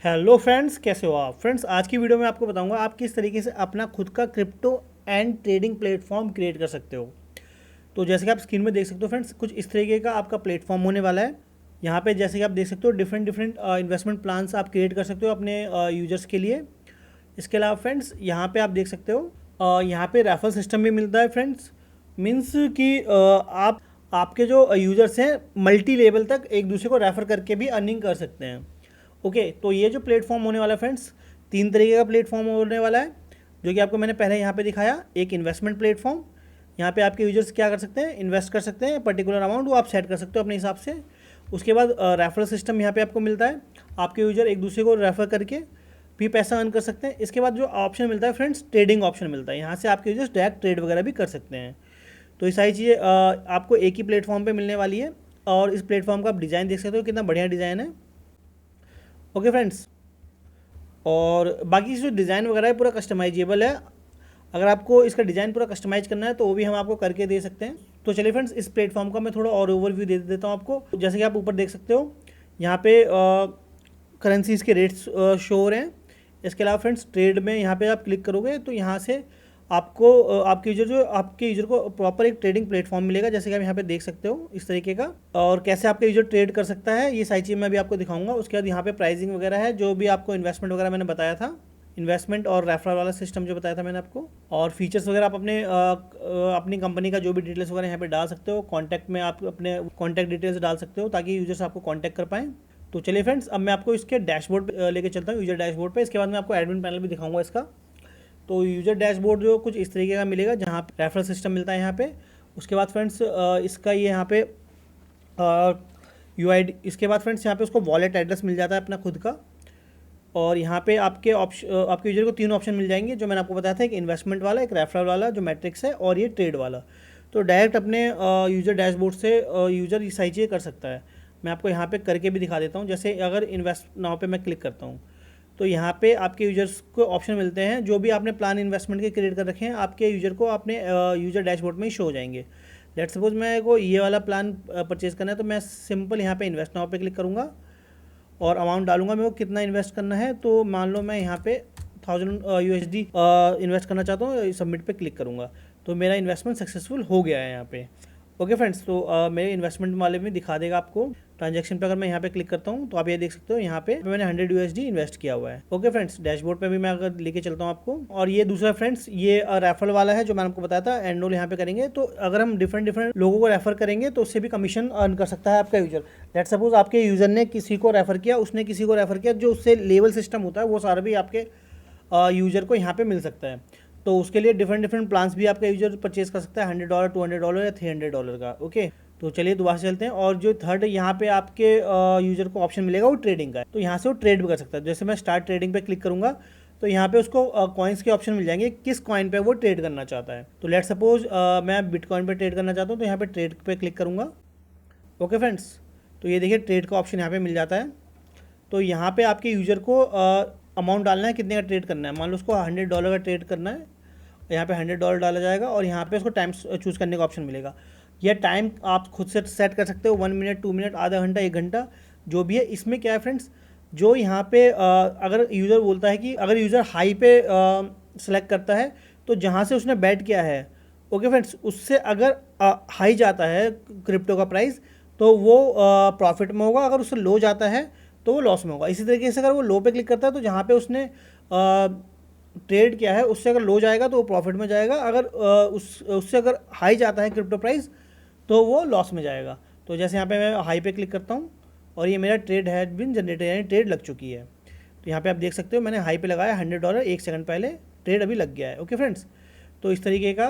Hello friends, कैसे हो आप फ्रेंड्स। आज की वीडियो में आपको बताऊंगा आप किस तरीके से अपना खुद का crypto and trading platform create कर सकते हो। तो जैसे कि आप स्क्रीन में देख सकते हो फ्रेंड्स, कुछ इस तरीके का आपका प्लेटफॉर्म होने वाला है। यहाँ पे जैसे कि आप देख सकते हो डिफरेंट डिफरेंट इन्वेस्टमेंट प्लान्स आप क्रिएट कर सकते हो अपने यूजर्स के लिए। इसके अलावा फ्रेंड्स यहाँ पे आप देख सकते हो यहाँ पे रेफरल सिस्टम भी मिलता है फ्रेंड्स। मीन्स कि आप आपके जो यूजर्स हैं मल्टी लेवल तक एक दूसरे को रेफ़र करके भी अर्निंग कर सकते हैं। ओके, तो ये जो प्लेटफॉर्म होने वाला है फ्रेंड्स, तीन तरीके का प्लेटफॉर्म होने वाला है जो कि आपको मैंने पहले यहाँ पे दिखाया। एक इन्वेस्टमेंट प्लेटफॉर्म, यहाँ पे आपके यूजर्स क्या कर सकते हैं, इन्वेस्ट कर सकते हैं पर्टिकुलर अमाउंट, वो आप सेट कर सकते हो अपने हिसाब से। उसके बाद रेफरल सिस्टम यहाँ पे आपको मिलता है, आपके यूजर एक दूसरे को रेफ़र करके भी पैसा अर्न कर सकते हैं। इसके बाद जो ऑप्शन मिलता है फ्रेंड्स, ट्रेडिंग ऑप्शन मिलता है, यहाँ से आपके यूजर्स डायरेक्ट ट्रेड वगैरह भी कर सकते हैं। तो ये सारी चीज़ें आपको एक ही प्लेटफॉर्म पे मिलने वाली है। और इस प्लेटफॉर्म का आप डिज़ाइन देख सकते हो, कितना बढ़िया डिज़ाइन है। ओके फ्रेंड्स, और बाकी जो डिज़ाइन वगैरह है पूरा कस्टमाइजेबल है। अगर आपको इसका डिज़ाइन पूरा कस्टमाइज़ करना है तो वो भी हम आपको करके दे सकते हैं। तो चलिए फ्रेंड्स, इस प्लेटफॉर्म का मैं थोड़ा और ओवरव्यू दे देता हूँ आपको। जैसे कि आप ऊपर देख सकते हो, यहाँ पे करेंसीज़ के रेट्स शो हो रहे हैं। इसके अलावा फ्रेंड्स, ट्रेड में यहाँ पे आप क्लिक करोगे तो यहाँ से आपको आपके यूजर को प्रॉपर एक ट्रेडिंग प्लेटफॉर्म मिलेगा, जैसे कि आप यहाँ पे देख सकते हो इस तरीके का। और कैसे आपका यूजर ट्रेड कर सकता है ये सारी चीज़ मैं भी आपको दिखाऊंगा। उसके बाद यहाँ पे प्राइसिंग वगैरह है, जो भी आपको इन्वेस्टमेंट वगैरह मैंने बताया था, इन्वेस्टमेंट और रेफरल वाला सिस्टम जो बताया था मैंने आपको। और फीचर्स वगैरह आप अपनी कंपनी का जो भी डिटेल्स वगैरह यहाँ पे डाल सकते हो। कॉन्टैक्ट में आप अपने कॉन्टैक्ट डिटेल्स डाल सकते हो ताकि यूजर्स आपको कॉन्टैक्ट कर पाएँ। तो चलिए फ्रेंड्स, अब मैं आपको इसके डैशबोर्ड लेके चलता हूँ, यूजर डैशबोर्ड पे। इसके बाद मैं आपको एडमिन पैनल भी दिखाऊंगा इसका। तो यूजर डैशबोर्ड जो कुछ इस तरीके का मिलेगा, जहाँ पे रेफरल सिस्टम मिलता है यहाँ पे। उसके बाद फ्रेंड्स इसका ये यहाँ पे यूआईडी, इसके बाद फ्रेंड्स यहाँ पे उसको वॉलेट एड्रेस मिल जाता है अपना खुद का। और यहाँ पे आपके आपके यूजर को तीन ऑप्शन मिल जाएंगे जो मैंने आपको बताया था, एक इन्वेस्टमेंट वाला, एक रेफरल वाला जो मैट्रिक्स है, और ये ट्रेड वाला। तो डायरेक्ट अपने यूजर डैशबोर्ड से यूजर ये सारी चीज़ें कर सकता है। मैं आपको यहाँ पे करके भी दिखा देता हूँ। जैसे अगर इन्वेस्ट नाउ पे मैं क्लिक करता हूँ तो यहाँ पे आपके यूजर्स को ऑप्शन मिलते हैं, जो भी आपने प्लान इन्वेस्टमेंट के क्रिएट कर रखे हैं आपके यूजर को अपने यूजर डैशबोर्ड में ही शो हो जाएंगे। लेट्स सपोज मैं को ये वाला प्लान परचेज करना है, तो मैं सिंपल यहाँ पे इन्वेस्ट नाउ पे क्लिक करूँगा और अमाउंट डालूंगा मेरे को कितना इन्वेस्ट करना है। तो मान लो मैं यहाँ पे 1000 USD इन्वेस्ट करना चाहता हूँ, सबमिट पे क्लिक करूँगा तो मेरा इन्वेस्टमेंट सक्सेसफुल हो गया है यहाँ पे। ओके फ्रेंड्स, तो मेरे इन्वेस्टमेंट वाले में दिखा देगा आपको ट्रांजैक्शन पे। अगर मैं यहाँ पे क्लिक करता हूँ तो आप ये देख सकते हो, यहाँ पे मैंने 100 USD इन्वेस्ट किया हुआ है। ओके फ्रेंड्स, डैशबोर्ड पे भी मैं अगर लेके चलता हूँ आपको। और ये दूसरा फ्रेंड्स, ये रेफरल वाला है जो मैंने आपको बताया था, एनरोल यहाँ पे करेंगे तो अगर हम डिफरेंट डिफरेंट लोगों को रेफर करेंगे तो उससे भी कमीशन अर्न कर सकता है आपका यूजर। लेट्स सपोज आपके यूजर ने किसी को रेफर किया, उसने किसी को रेफर किया, जो उससे लेवल सिस्टम होता है वो सारा भी आपके यूजर को यहाँ पे मिल सकता है। तो उसके लिए डिफरेंट डिफरेंट प्लान्स भी आपका यूजर परचेज कर सकता है, $100, $200 या $300 का। ओके, तो चलिए दोबारा से चलते हैं। और जो थर्ड यहाँ पे आपके यूजर को ऑप्शन मिलेगा वो ट्रेडिंग का है, तो यहाँ से वो ट्रेड भी कर सकता है। जैसे मैं स्टार्ट ट्रेडिंग पे क्लिक करूँगा तो यहाँ पे उसको कॉइन्स के ऑप्शन मिल जाएंगे, किस कॉइन पे वो ट्रेड करना चाहता है। तो लेट सपोज मैं बिटकॉइन पे ट्रेड करना चाहता हूँ, तो यहाँ पे ट्रेड पे क्लिक करूँगा। ओके फ्रेंड्स, तो ये देखिए ट्रेड का ऑप्शन यहाँ पे मिल जाता है। तो यहाँ पे आपके यूजर को अमाउंट डालना है, कितने का ट्रेड करना है। मान लो उसको $100 का ट्रेड करना है, यहाँ पे $100 डाला जाएगा और यहाँ पे उसको टाइम चूज़ करने का ऑप्शन मिलेगा। यह टाइम आप खुद से सेट कर सकते हो, 1 मिनट, 2 मिनट, आधा घंटा, 1 घंटा, जो भी है। इसमें क्या है फ्रेंड्स, जो यहाँ पे अगर यूज़र बोलता है कि अगर यूज़र हाई पे सेलेक्ट करता है तो जहाँ से उसने बैट किया है, ओके फ्रेंड्स, उससे अगर हाई जाता है क्रिप्टो का प्राइस तो वो प्रॉफिट में होगा, अगर उससे लो जाता है तो वो लॉस में होगा। इसी तरीके से अगर वो लो पे क्लिक करता है तो जहाँ पे उसने ट्रेड किया है उससे अगर लो जाएगा तो वो प्रॉफिट में जाएगा, अगर उससे अगर हाई जाता है क्रिप्टो प्राइस तो वो लॉस में जाएगा। तो जैसे यहाँ पे मैं हाई पे क्लिक करता हूँ और ये मेरा ट्रेड हैज बिन जनरेटेड, यानी ट्रेड लग चुकी है। तो यहाँ पे आप देख सकते हो मैंने हाई पे लगाया $100, 1 सेकंड पहले ट्रेड अभी लग गया है। ओके फ्रेंड्स, तो इस तरीके का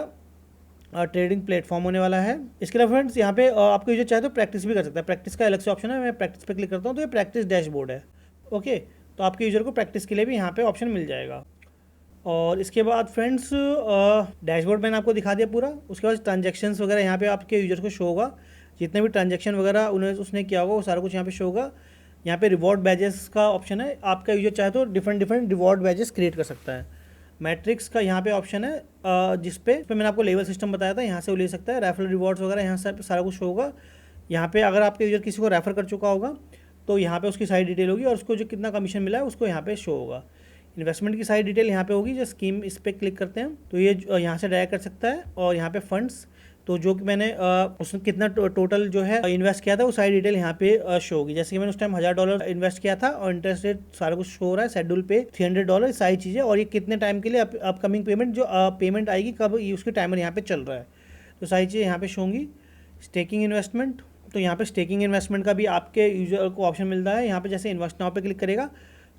ट्रेडिंग प्लेटफॉर्म होने वाला है। इसके अलावा फ्रेंड्स यहाँ पे आपको यूजर चाहे तो प्रैक्टिस भी कर सकता है। प्रैक्टिस का अलग से ऑप्शन है, मैं प्रैक्टिस पे क्लिक करता हूँ तो ये प्रैक्टिस डैशबोर्ड है। ओके, तो आपके यूजर को प्रैक्टिस के लिए भी यहाँ पे ऑप्शन मिल जाएगा। और इसके बाद फ्रेंड्स डैशबोर्ड मैंने आपको दिखा दिया पूरा। उसके बाद ट्रांजैक्शंस वगैरह यहाँ पे आपके यूजर को शो होगा, जितने भी ट्रांजैक्शन वगैरह उसने किया होगा वो सारा कुछ यहाँ पे शो होगा। यहाँ पे रिवॉर्ड बैजेस का ऑप्शन है, आपका यूजर चाहे तो different different reward badges create कर सकता है। मैट्रिक्स का यहाँ पे ऑप्शन है, जिस पे मैंने आपको लेवल सिस्टम बताया था, यहाँ से वो ले सकता है। रेफरल रिवॉर्ड्स वगैरह यहाँ से सारा कुछ होगा। यहाँ पे अगर आपके यूजर किसी को रेफ़र कर चुका होगा तो यहाँ पे उसकी सारी डिटेल होगी और उसको जो कितना कमीशन मिला है उसको यहाँ पे शो होगा। इन्वेस्टमेंट की सारी डिटेल यहाँ पे होगी। जो स्कीम इस पर क्लिक करते हैं तो ये यहाँ से डायरेक्ट कर सकता है। और यहाँ पे फंड्स, तो जो कि मैंने उसमें कितना टोटल जो है इन्वेस्ट किया था वो सारी डिटेल यहाँ पे शो होगी। जैसे कि मैंने उस टाइम $1000 इन्वेस्ट किया था और इंटरेस्ट रेट सारा कुछ शो हो रहा है, शेड्यूल पे $300, सारी चीज़ें, और ये कितने टाइम के लिए अपकमिंग पेमेंट जो पेमेंट आएगी कब, ये उसके टाइमर यहाँ पे चल रहा है, तो सारी चीज़ें यहाँ पे शो होंगी। स्टेकिंग इन्वेस्टमेंट, तो यहाँ पे स्टेकिंग इन्वेस्टमेंट का भी आपके यूजर को ऑप्शन मिलता है। यहाँ पे जैसे इन्वेस्ट नाउ पे क्लिक करेगा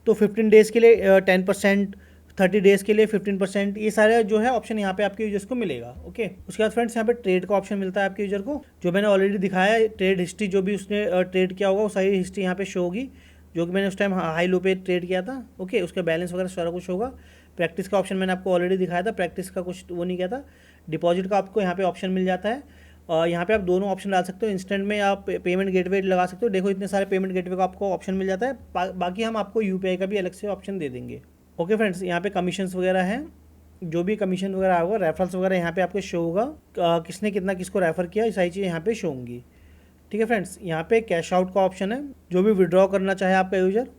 तो 15 डेज़ के लिए 10%, 30 डेज़ के लिए 15%, ये सारे जो है ऑप्शन यहाँ पे आपके यूजर्स को मिलेगा। ओके, उसके बाद फ्रेंड्स यहाँ पे ट्रेड का ऑप्शन मिलता है आपके यूजर को, जो मैंने ऑलरेडी दिखाया है। ट्रेड हिस्ट्री, जो भी उसने ट्रेड किया होगा वो सारी हिस्ट्री यहाँ पे शो होगी, जो कि मैंने उस टाइम हाई लो पे ट्रेड किया था। ओके, उसका बैलेंस वगैरह सारा कुछ होगा। प्रैक्टिस का ऑप्शन मैंने आपको ऑलरेडी दिखाया था, प्रैक्टिस का कुछ वो नहीं किया था। डिपॉजिट का आपको यहाँ पे ऑप्शन मिल जाता है। यहाँ पे आप दोनों ऑप्शन डाल सकते हो, इंस्टेंट में आप पेमेंट गेटवे लगा सकते हो। देखो इतने सारे पेमेंट गेटवे का आपको ऑप्शन मिल जाता है। बाकी हम आपको यूपीआई का भी अलग से ऑप्शन दे देंगे। ओके फ्रेंड्स, यहाँ पे कमीशंस वगैरह हैं, जो भी कमीशन वगैरह होगा, रेफरल्स वगैरह यहाँ पे आपको शो होगा, किसने कितना किसको रेफ़र किया, ये सारी चीज़ें यहाँ पे शो होंगी। ठीक है फ्रेंड्स, यहाँ पे कैश आउट का ऑप्शन है, जो भी विड्रॉ करना चाहे आपका user,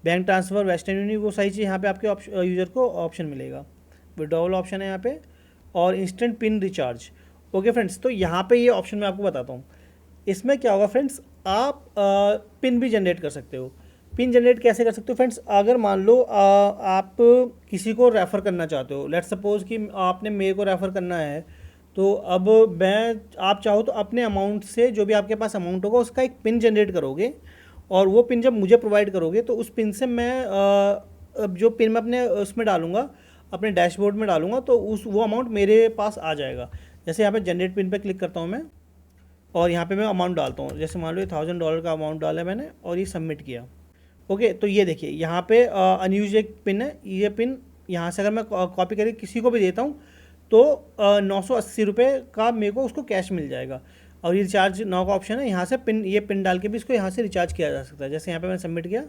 bank transfer, western union, वो सारी चीज़ यहाँ पे आपके यूज़र को ऑप्शन मिलेगा। विड्रॉवल ऑप्शन है यहाँ पे, और instant pin recharge. Okay friends, तो यहाँ पे ये ऑप्शन मैं आपको बताता हूँ। इसमें क्या होगा फ्रेंड्स, आप पिन भी जनरेट कर सकते हो। पिन जनरेट कैसे कर सकते हो फ्रेंड्स, अगर मान लो आप किसी को रेफ़र करना चाहते हो, लेट्स सपोज कि आपने मेरे को रेफ़र करना है, तो अब आप चाहो तो अपने अमाउंट से, जो भी आपके पास अमाउंट होगा उसका एक पिन जनरेट करोगे, और वो पिन जब मुझे प्रोवाइड करोगे तो उस पिन से मैं जो पिन मैं अपने उसमें डालूंगा, अपने डैशबोर्ड में डालूंगा, तो वो अमाउंट मेरे पास आ जाएगा। जैसे यहाँ पे जनरेट पिन पे क्लिक करता हूँ मैं, और यहाँ पे मैं अमाउंट डालता हूँ। जैसे मान लो $1000 का अमाउंट डाला है मैंने और ये सबमिट किया। ओके, तो ये देखिए यहाँ पे अनयूज एक पिन है, ये पिन यहाँ से अगर मैं कॉपी करके किसी को भी देता हूँ तो 980 रुपये का मेरे को उसको कैश मिल जाएगा। और ये रिचार्ज नाउ का ऑप्शन है, यहाँ से ये पिन डाल के भी इसको यहाँ से रिचार्ज किया जा सकता है। जैसे यहाँ पे मैंने सबमिट किया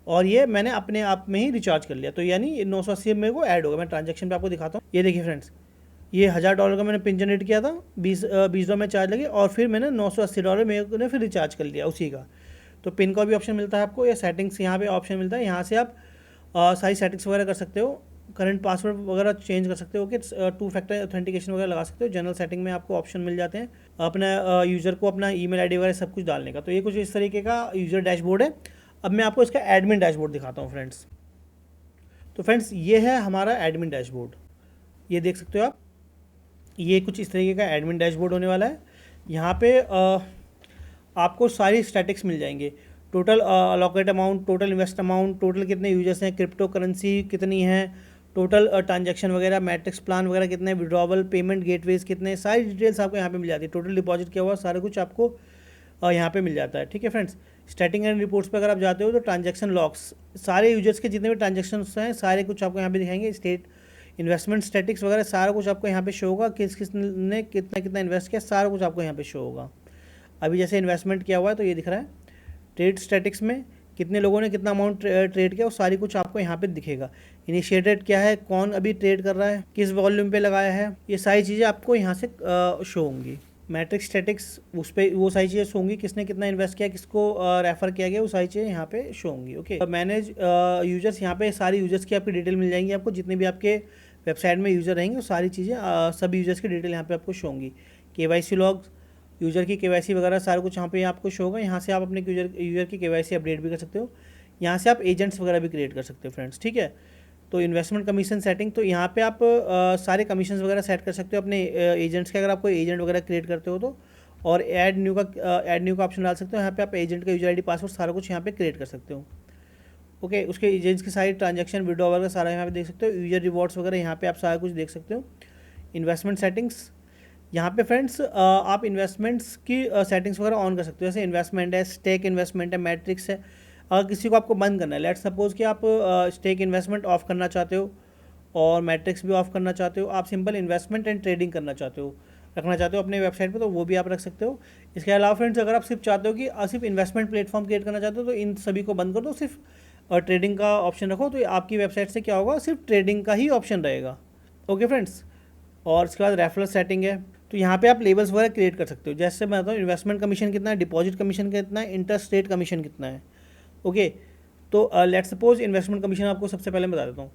और ये मैंने अपने आप में ही रिचार्ज कर लिया, तो यानी 980 मेरे को ऐड होगा। मैं ट्रांजैक्शन पे आपको दिखाता हूँ। ये देखिए फ्रेंड्स, ये $1000 का मैंने पिन जनरेट किया था, $20 में चार्ज लगे, और फिर मैंने $980 मेरे ने फिर रिचार्ज कर लिया उसी का। तो पिन का भी ऑप्शन मिलता है आपको, या सेटिंग्स यहाँ पे ऑप्शन मिलता है, यहाँ से आप सारी सेटिंग्स वगैरह कर सकते हो, करंट पासवर्ड वगैरह चेंज कर सकते हो कि 2 फैक्टर ऑथेंटिकेशन वगैरह लगा सकते हो। जनरल सेटिंग में आपको ऑप्शन मिल जाते हैं अपना यूज़र को अपना ईमेल आईडी वगैरह सब कुछ डालने का। तो ये कुछ इस तरीके का यूज़र डैशबोर्ड है। अब मैं आपको इसका एडमिन डैशबोर्ड दिखाता हूँ फ्रेंड्स। तो फ्रेंड्स, ये है हमारा एडमिन डैशबोर्ड, ये देख सकते हो आप। ये कुछ इस तरीके का एडमिन डैशबोर्ड होने वाला है। यहाँ पे आपको सारी स्टैटिक्स मिल जाएंगे, total allocate amount, total invest amount, total कितने यूजर्स हैं, क्रिप्टो करेंसी कितनी है, टोटल ट्रांजैक्शन वगैरह, मैट्रिक्स प्लान वगैरह कितने, विड्रॉवल, पेमेंट गेटवेज कितने, सारी डिटेल्स आपको यहाँ पे मिल जाती है। टोटल डिपॉजिट किया हुआ सारा कुछ आपको यहाँ पे मिल जाता है। ठीक है फ्रेंड्स, स्टैटिंग एंड रिपोर्ट्स पे अगर आप जाते हो तो ट्रांजैक्शन लॉग्स, सारे यूजर्स के जितने भी ट्रांजैक्शन हैं सारे कुछ आपको यहाँ पे दिखाएंगे। स्टेट इन्वेस्टमेंट स्टैटिक्स वगैरह सारा कुछ आपको यहाँ पे शो होगा, किस किस ने कितना कितना इन्वेस्ट किया, सारा कुछ आपको यहाँ पे शो होगा। अभी जैसे इन्वेस्टमेंट किया हुआ है तो ये दिख रहा है। ट्रेड स्टैटिक्स में कितने लोगों ने कितना अमाउंट ट्रेड किया, वो सारी कुछ आपको यहाँ पे दिखेगा। इनिशिएटेड क्या है, कौन अभी ट्रेड कर रहा है, किस वॉल्यूम पे लगाया है, ये सारी चीज़ें आपको यहाँ से शो होंगी। मैट्रिक्स स्टैटिक्स, उस पर वो सारी चीज़ें शो होंगी, किसने कितना इन्वेस्ट किया, किसको रेफ़र किया गया, वो सारी चीज़ें यहाँ पे शो होंगी। ओके, मैनेज यूजर्स, यहाँ पे सारी यूजर्स की आपकी डिटेल मिल जाएंगी आपको, जितने भी आपके वेबसाइट में यूज़र रहेंगे वो सारी चीज़ें सभी यूजर्स की डिटेल यहाँ पे आपको शो होंगी। KYC लॉग्स, यूज़र की KYC वगैरह सारा कुछ यहाँ पे आपको शो होगा। यहाँ से आप अपने यूज़र की KYC अपडेट भी कर सकते हो। यहाँ से आप एजेंट्स वगैरह भी क्रिएट कर सकते हो फ्रेंड्स। ठीक है, तो इन्वेस्टमेंट कमीशन सेटिंग, तो यहाँ पे आप सारे कमीशन वगैरह सेट कर सकते हो अपने एजेंट्स के, अगर आप कोई एजेंट वगैरह क्रिएट करते हो तो। और ऐड न्यू का ऑप्शन डाल सकते हो। यहाँ पे आप एजेंट का यूजर ID पासवर्ड सारा कुछ यहाँ पे क्रिएट कर सकते हो। ओके, उसके एजेंट्स की सारी ट्रांजैक्शन विड्रॉ वगैरह सारा यहाँ पे देख सकते हो। यूजर रिवॉर्ड्स वगैरह यहाँ पे आप सारा कुछ देख सकते हो। इन्वेस्टमेंट सेटिंग्स, यहाँ पे फ्रेंड्स आप इन्वेस्टमेंट्स की सेटिंग्स वगैरह ऑन कर सकते हो। जैसे इन्वेस्टमेंट है, स्टेक इन्वेस्टमेंट है, मैट्रिक्स है। अगर किसी को आपको बंद करना है, लेट्स सपोज कि आप स्टेक इन्वेस्टमेंट ऑफ करना चाहते हो और मैट्रिक्स भी ऑफ करना चाहते हो, आप सिंपल इन्वेस्टमेंट एंड ट्रेडिंग करना चाहते हो, रखना चाहते हो अपने वेबसाइट पे, तो वो भी आप रख सकते हो। इसके अलावा फ्रेंड्स, अगर आप सिर्फ चाहते हो कि सिर्फ इन्वेस्टमेंट प्लेटफॉर्म क्रिएट करना चाहते हो तो इन सभी को बंद कर दो, सिर्फ ट्रेडिंग का ऑप्शन रखो, तो आपकी वेबसाइट से क्या होगा, सिर्फ ट्रेडिंग का ही ऑप्शन रहेगा। ओके फ्रेंड्स, और इसके बाद रेफरल सेटिंग है, तो यहाँ पे आप लेवल्स वगैरह क्रिएट कर सकते हो। जैसे मैं बताऊँ इन्वेस्टमेंट कमीशन कितना है, डिपॉजिट कमीशन कितना है, इंटरेस्ट रेट कमीशन कितना है। ओके, तो लेट्स सपोज इन्वेस्टमेंट कमीशन आपको सबसे पहले बता देता हूँ।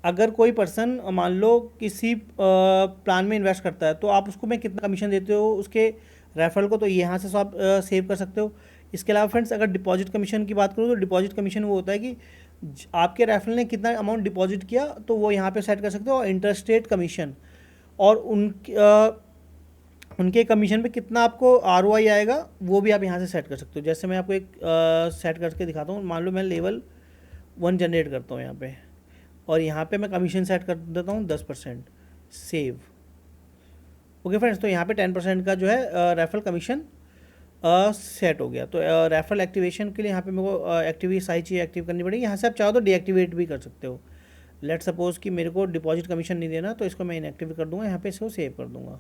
अगर कोई पर्सन मान लो किसी प्लान में इन्वेस्ट करता है तो आप उसको मैं कितना कमीशन देते हो उसके रेफरल को, तो यहाँ से आप सेव कर सकते हो। इसके अलावा फ्रेंड्स अगर डिपॉजिट कमीशन की बात करूँ तो डिपॉजिट कमीशन वो होता है कि आपके रेफरल ने कितना अमाउंट डिपॉजिट किया तो वो यहाँ पे सेट कर सकते हो। और इंटरेस्ट रेट कमीशन और उनके कमीशन पे कितना आपको ROI आएगा वो भी आप यहाँ से सेट कर सकते हो। जैसे मैं आपको एक सेट करके दिखाता हूँ। मान लो मैं लेवल 1 जनरेट करता हूँ यहाँ पे, और यहाँ पे मैं कमीशन सेट कर देता हूँ 10%, सेव। ओके फ्रेंड्स, तो यहाँ पे 10% का जो है रेफरल कमीशन सेट हो गया। तो रेफरल एक्टिवेशन के लिए यहाँ पे मेरे को एक्टिव सारी चीज़ एक्टिव करनी पड़ेगी। यहाँ से आप चाहो तो डीएक्टिवेट भी कर सकते हो। लेट सपोज कि मेरे को डिपॉजिट कमीशन नहीं देना तो इसको मैं इनएक्टिव कर दूँगा, यहाँ पे इसको सेव कर दूँगा।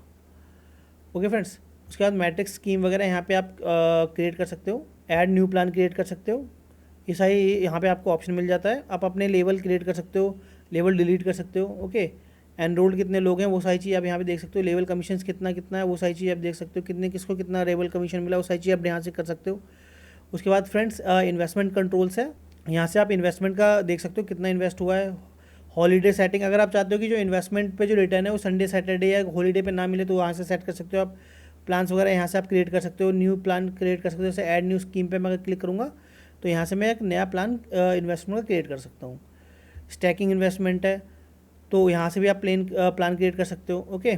ओके फ्रेंड्स, उसके बाद मैट्रिक्स स्कीम वगैरह यहाँ पे आप क्रिएट कर सकते हो, ऐड न्यू प्लान क्रिएट कर सकते हो। ये सारी यहाँ पे आपको ऑप्शन मिल जाता है। आप अपने लेवल क्रिएट कर सकते हो, लेवल डिलीट कर सकते हो। ओके, एनरोल्ड कितने लोग हैं वो सारी चीज़ आप यहाँ पे देख सकते हो। लेवल कमीशन कितना कितना है वो सारी चीज़ आप देख सकते हो। कितने किसको कितना लेवल कमीशन मिला वो सारी चीज़ आप यहाँ से कर सकते हो। उसके बाद फ्रेंड्स इन्वेस्टमेंट कंट्रोल्स है, यहाँ से आप इन्वेस्टमेंट का देख सकते हो कितना इन्वेस्ट हुआ है। हॉलीडे सेटिंग, अगर आप चाहते हो कि जो इन्वेस्टमेंट पे जो रिटर्न है वो संडे सैटरडे या हॉलीडे पे ना मिले तो वहाँ से सेट कर सकते हो आप। प्लान्स वगैरह यहाँ से आप क्रिएट कर सकते हो, न्यू प्लान क्रिएट कर सकते हो। जैसे ऐड न्यू स्कीम पे मैं अगर क्लिक करूँगा तो यहाँ से मैं एक नया प्लान इन्वेस्टमेंट का क्रिएट कर सकता हूँ। स्टैकिंग इन्वेस्टमेंट है तो यहाँ से भी आप प्लान क्रिएट कर सकते हो। ओके,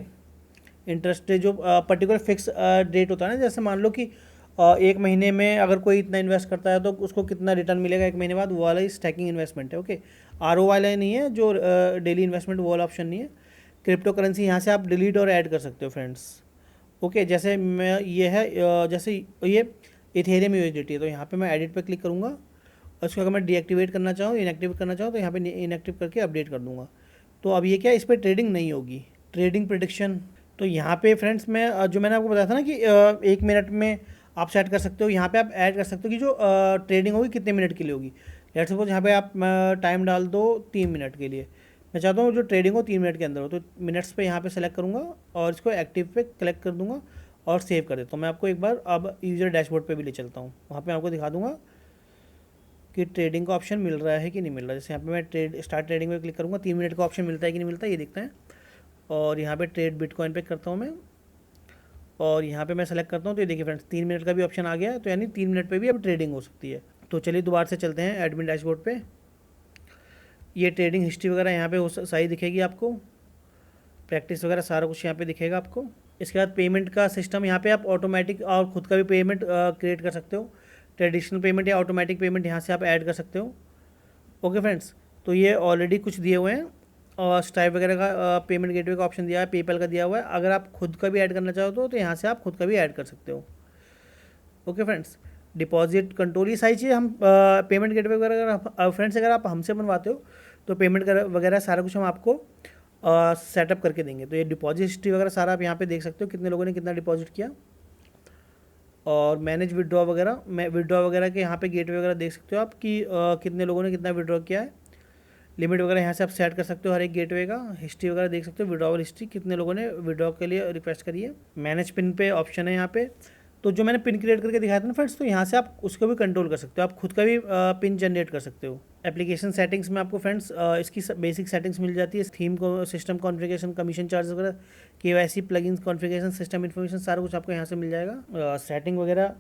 इंटरेस्ट जो पर्टिकुलर फिक्स डेट होता है ना, जैसे मान लो कि 1 महीने में अगर कोई इतना इन्वेस्ट करता है तो उसको कितना रिटर्न मिलेगा 1 महीने बाद, वो वाला ही स्टैकिंग इन्वेस्टमेंट है। ओके, ROI वाला नहीं है, जो डेली इन्वेस्टमेंट वो वाला ऑप्शन नहीं है। क्रिप्टो करेंसी यहाँ से आप डिलीट और ऐड कर सकते हो फ्रेंड्स। ओके, जैसे मैं ये है जैसे ये इथेरियम USDT है तो यहाँ पे मैं एडिट पे क्लिक करूँगा और इसको अगर मैं डीएक्टिवेट करना चाहूँ, इनएक्टिव करना चाहूँ तो यहाँ पे इनएक्टिव करके अपडेट कर दूँगा। तो अब ये क्या, इस पर ट्रेडिंग नहीं होगी। ट्रेडिंग प्रेडिक्शन, तो यहाँ पे फ्रेंड्स मैं जो मैंने आपको बताया था ना कि 1 मिनट में आप सेट कर सकते हो। यहाँ पे आप ऐड कर सकते हो कि जो ट्रेडिंग होगी कितने मिनट के लिए होगी। लेट्स सपोज यहाँ पे आप टाइम डाल दो 3 मिनट के लिए। मैं चाहता हूँ जो ट्रेडिंग हो 3 मिनट के अंदर हो, तो मिनट्स पे यहाँ पे सेलेक्ट करूँगा और इसको एक्टिव पे क्लिक कर दूँगा और सेव कर देता हूँ। मैं आपको एक बार अब यूजर डैशबोर्ड पे भी ले चलता हूँ, वहाँ पे आपको दिखा दूँगा कि ट्रेडिंग का ऑप्शन मिल रहा है कि नहीं मिल रहा है। जैसे यहाँ पे मैं स्टार्ट ट्रेडिंग में क्लिक करूँगा, 3 मिनट का ऑप्शन मिलता है कि नहीं मिलता है ये देखते हैं। और यहाँ पे ट्रेड बिटकॉइन पे करता हूँ मैं, और यहाँ पे मैं सेलेक्ट करता हूँ तो ये देखिए फ्रेंड्स 3 मिनट का भी ऑप्शन आ गया है। तो यानी 3 मिनट पे भी अब ट्रेडिंग हो सकती है। तो चलिए दोबारा से चलते हैं एडमिन डैशबोर्ड पे। ये ट्रेडिंग हिस्ट्री वगैरह यहाँ पे सही दिखेगी आपको, प्रैक्टिस वगैरह सारा कुछ यहाँ पे दिखेगा आपको। इसके बाद पेमेंट का सिस्टम, यहाँ पे आप ऑटोमेटिक और खुद का भी पेमेंट क्रिएट कर सकते हो। ट्रेडिशनल पेमेंट या ऑटोमेटिक पेमेंट यहाँ से आप ऐड कर सकते हो। ओके फ्रेंड्स, तो ये ऑलरेडी कुछ दिए हुए हैं और स्ट्राइप वगैरह का पेमेंट गेटवे का ऑप्शन दिया है, पेपैल का दिया हुआ है। अगर आप खुद का भी ऐड करना चाहो तो यहाँ से आप खुद का भी ऐड कर सकते हो। ओके फ्रेंड्स, डिपॉजिट कंट्रोल, ये सारी चीज़ हम पेमेंट गेटवे वगैरह अगर फ्रेंड्स अगर आप हमसे बनवाते हो तो पेमेंट वगैरह सारा कुछ हम आपको सेटअप करके देंगे। तो ये डिपॉजिट हिस्ट्री वगैरह सारा आप यहाँ पे देख सकते हो, कितने लोगों ने कितना डिपॉजिट किया। और मैनेज विड्रॉ वगैरह, विड्रॉ वगैरह के यहाँ पे गेटवे वगैरह देख सकते हो आप कि कितने लोगों ने कितना विड्रॉ किया है। लिमिट वगैरह यहाँ से आप सेट कर सकते हो हर एक गेटवे का। हिस्ट्री वगैरह देख सकते हो, विड्रॉवल हिस्ट्री, कितने लोगों ने विड्रॉ के लिए रिक्वेस्ट करी है। मैनेज पिन पे ऑप्शन है यहाँ पे, तो जो मैंने पिन क्रिएट करके दिखाया था ना फ्रेंड्स, तो यहाँ से आप उसको भी कंट्रोल कर सकते हो। आप खुद का भी पिन जनरेट कर सकते हो। एप्लीकेशन सेटिंग्स में आपको फ्रेंड्स इसकी बेसिक सेटिंग्स मिल जाती है। थीम को, सिस्टम कॉन्फ़िगरेशन, कमीशन चार्ज वगैरह, KYC, plugins configuration, system information, सारा कुछ आपको यहाँ से मिल जाएगा। सेटिंग वगैरह,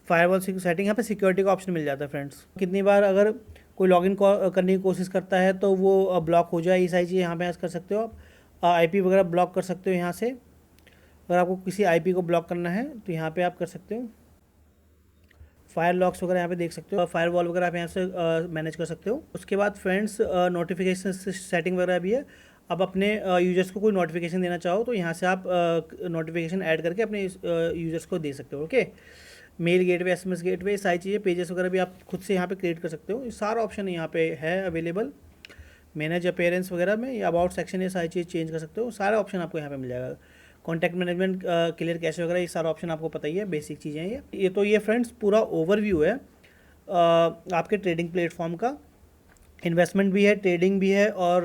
फायरवॉल सेटिंग, यहाँ पे सिक्योरिटी का ऑप्शन मिल जाता है फ्रेंड्स। कितनी बार अगर कोई लॉगिन करने की कोशिश करता है तो वो ब्लॉक हो जाए, ये सारी चीज़ यहाँ पे कर सकते हो आप। IP वगैरह ब्लॉक कर सकते हो यहाँ से, अगर आपको किसी IP को ब्लॉक करना है तो यहाँ पे आप कर सकते हो। फायर लॉक्स वगैरह यहाँ पे देख सकते हो, फायर वॉल वगैरह आप यहाँ से मैनेज कर सकते हो। उसके बाद फ्रेंड्स नोटिफिकेशन सेटिंग वगैरह भी है। आप अपने यूजर्स को कोई नोटिफिकेशन देना चाहो तो यहाँ से आप नोटिफिकेशन ऐड करके अपने यूजर्स को दे सकते हो। Okay, mail gateway, SMS gateway, सारी चीज़ें, पेजेस वगैरह भी आप खुद से यहाँ पे क्रिएट कर सकते हो। ये सारा ऑप्शन यहाँ पे है अवेलेबल। मैनेज अपीयरेंस वगैरह में या अबाउट सेक्शन, ये सारी चीज़ चेंज कर सकते हो। सारा ऑप्शन आपको यहाँ पे मिल जाएगा। कॉन्टैक्ट मैनेजमेंट, क्लियर कैश वगैरह, ये सारा ऑप्शन आपको पता ही है, बेसिक चीज़ें हैं ये। तो ये फ्रेंड्स पूरा ओवरव्यू है आपके ट्रेडिंग प्लेटफॉर्म का। इन्वेस्टमेंट भी है, ट्रेडिंग भी है और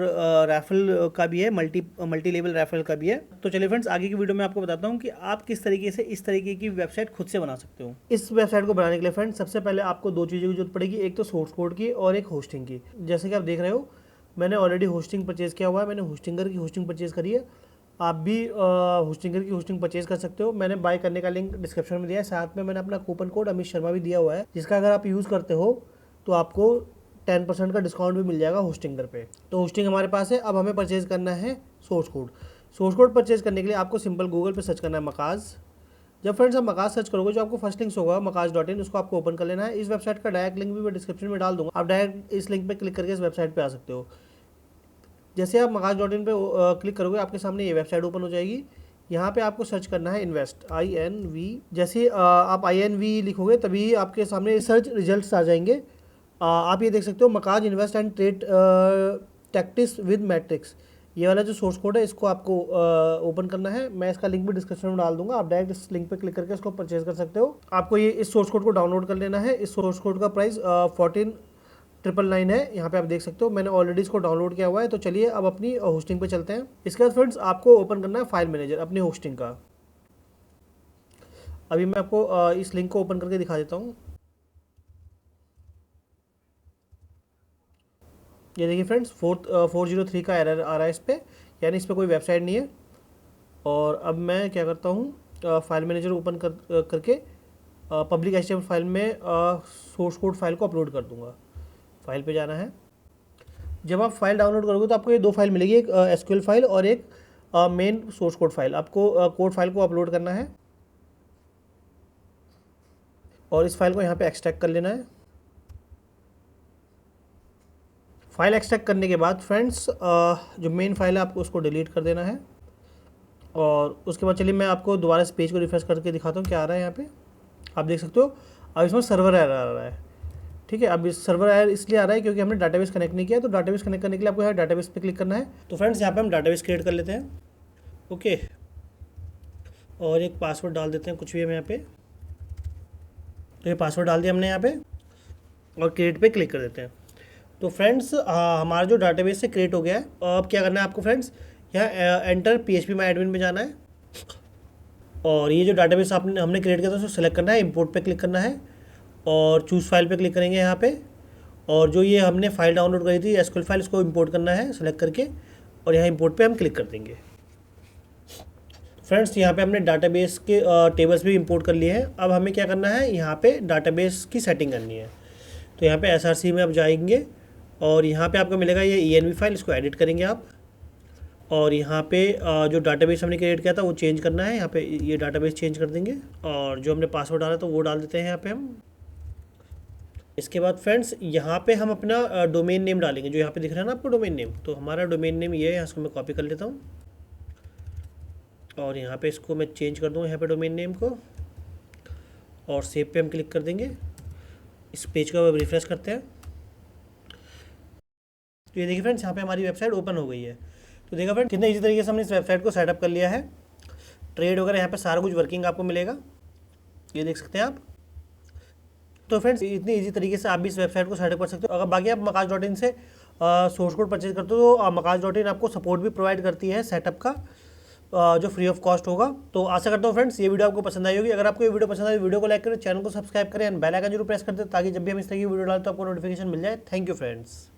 रैफल का भी है, मल्टी लेवल रैफल का भी है। तो चलिए फ्रेंड्स, आगे की वीडियो में आपको बताता हूँ कि आप किस तरीके से इस तरीके की वेबसाइट खुद से बना सकते हो। इस वेबसाइट को बनाने के लिए फ्रेंड्स सबसे पहले आपको दो चीज़ों की जरूरत पड़ेगी, एक तो सोर्स कोड की और एक होस्टिंग की। जैसे कि आप देख रहे हो मैंने ऑलरेडी होस्टिंग परचेज़ किया हुआ है, मैंने होस्टिंगर की होस्टिंग परचेज़ करी है। आप भी होस्टिंगर की होस्टिंग परचेज़ कर सकते हो। मैंने बाय करने का लिंक डिस्क्रिप्शन में दिया है, साथ में मैंने अपना कूपन कोड अमित शर्मा भी दिया हुआ है, जिसका अगर आप यूज़ करते हो तो आपको 10% का डिस्काउंट भी मिल जाएगा होस्टिंगर पे। तो होस्टिंग हमारे पास है। अब हमें परचेज़ करना है source code. Source code purchase करने के लिए आपको सिंपल गूगल पे सर्च करना है मकाज। जब फ्रेंड्स आप मकाज सर्च करोगे जो आपको फर्स्ट लिंक होगा makaaz.in, उसको आपको ओपन कर लेना है। इस वेबसाइट का डायरेक्ट लिंक भी मैं डिस्क्रिप्शन में डाल दूंगा, आप डायरेक्ट इस लिंक पे क्लिक करके इस वेबसाइट पे आ सकते हो। जैसे आप makaaz.in पे क्लिक करोगे आपके सामने ये वेबसाइट ओपन हो जाएगी। यहाँ पे आपको सर्च करना है इन्वेस्ट, INV। जैसे आप INV लिखोगे तभी आपके सामने सर्च रिजल्ट्स आ जाएंगे। आप ये देख सकते हो मकाज invest and trade tactics with matrix, ये वाला जो सोर्स कोड है इसको आपको ओपन करना है। मैं इसका लिंक भी डिस्क्रिप्शन में डाल दूंगा, आप डायरेक्ट इस लिंक पे क्लिक करके इसको परचेज कर सकते हो। आपको ये इस सोर्स कोड को डाउनलोड कर लेना है। इस सोर्स कोड का प्राइस 14,999 है। यहाँ पे आप देख सकते हो मैंने ऑलरेडी इसको डाउनलोड किया हुआ है। तो चलिए अब अपनी होस्टिंग पे चलते हैं। इसके बाद फ्रेंड्स आपको ओपन करना है फाइल मैनेजर अपनी होस्टिंग का। अभी मैं आपको इस लिंक को ओपन करके दिखा देता हूँ। ये देखिए फ्रेंड्स 403 का एरर आ रहा है इस पर, यानी इस पर कोई वेबसाइट नहीं है। और अब मैं क्या करता हूँ, फाइल मैनेजर ओपन करके पब्लिक HTML फाइल में सोर्स कोड फाइल को अपलोड कर दूंगा। फाइल पे जाना है। जब आप फाइल डाउनलोड करोगे तो आपको ये दो फाइल मिलेगी, एक SQL फाइल और एक मेन सोर्स कोड फाइल। आपको कोड फाइल को अपलोड करना है और इस फाइल को यहाँ पे एक्सट्रैक्ट कर लेना है। फाइल एक्सट्रैक्ट करने के बाद फ्रेंड्स जो मेन फाइल है आपको उसको डिलीट कर देना है। और उसके बाद चलिए मैं आपको दोबारा इस पेज को रिफ्रेश करके दिखाता हूँ क्या आ रहा है। यहाँ पे आप देख सकते हो अब इसमें सर्वर एरर आ रहा है। ठीक है, अब इस सर्वर एरर इसलिए आ रहा है क्योंकि हमने डाटाबेस कनेक्ट नहीं किया। तो डाटाबेस कनेक्ट करने के लिए आपको यहाँ डाटाबेस पे क्लिक करना है। तो फ्रेंड्स यहाँ पे हम डाटाबेस क्रिएट कर लेते हैं। ओके, और एक पासवर्ड डाल देते हैं कुछ भी हम यहाँ पे। तो ये पासवर्ड डाल दिया हमने यहाँ पे और क्रिएट पे क्लिक कर देते हैं। तो फ्रेंड्स हमारा जो डाटाबेस से क्रिएट हो गया है। अब क्या करना है आपको फ्रेंड्स, यहाँ एंटर PHP माई एडमिन में जाना है और ये जो डाटाबेस हमने क्रिएट किया था उसको सेलेक्ट करना है, इंपोर्ट पे क्लिक करना है और चूज़ फाइल पे क्लिक करेंगे यहाँ पे। और जो ये हमने फाइल डाउनलोड करी थी SQL फाइल, इसको इंपोर्ट करना है सेलेक्ट करके और यहाँ इंपोर्ट पे हम क्लिक कर देंगे। फ्रेंड्स यहाँ पे हमने डाटाबेस के टेबल्स भी इंपोर्ट कर लिए हैं। अब हमें क्या करना है, यहाँ पे डाटाबेस की सेटिंग करनी है। तो यहाँ पे SRC में आप जाएंगे और यहाँ पे आपको मिलेगा ये ENV फाइल, इसको एडिट करेंगे आप। और यहाँ पे जो डाटाबेस हमने क्रिएट किया था वो चेंज करना है। यहाँ पे ये डाटाबेस चेंज कर देंगे और जो हमने पासवर्ड डाला तो वो डाल देते हैं यहाँ पे हम। इसके बाद फ्रेंड्स यहाँ पे हम अपना डोमेन नेम डालेंगे, जो यहाँ पे दिख रहा है ना आपको डोमेन नेम। तो हमारा डोमेन नेम ये है, इसको मैं कॉपी कर लेता हूँ और यहाँ पे इसको मैं चेंज कर दूँगा यहाँ पे डोमेन नेम को और सेव पे हम क्लिक कर देंगे। इस पेज को अब रिफ्रेश करते हैं। तो ये देखिए फ्रेंड्स यहाँ पे हमारी वेबसाइट ओपन हो गई है। तो देखा फ्रेंड्स कितने इजी तरीके से हमने इस वेबसाइट को सेटअप कर लिया है। ट्रेड वगैरह यहाँ पे सारा कुछ वर्किंग आपको मिलेगा, ये देख सकते हैं आप। तो फ्रेंड्स इतनी इजी तरीके से आप भी इस वेबसाइट को सेटअप कर सकते हो। अगर बाकी आप makaaz.in से सोर्स कोड परचेज करते हो तो makaaz.in आपको सपोर्ट भी प्रोवाइड करती है सेटअप का, जो फ्री ऑफ कॉस्ट होगा। तो आशा करता हूँ फ्रेंड्स ये वीडियो आपको पसंद आई होगी। अगर आपको ये वीडियो पसंद आई, वीडियो को लाइक करें, चैनल को सब्सक्राइब करें एंड बेल आइकन जरूर प्रेस कर दें ताकि जब भी हम इस तरह की वीडियो डालें तो आपको नोटिफिकेशन मिल जाए। Thank you friends.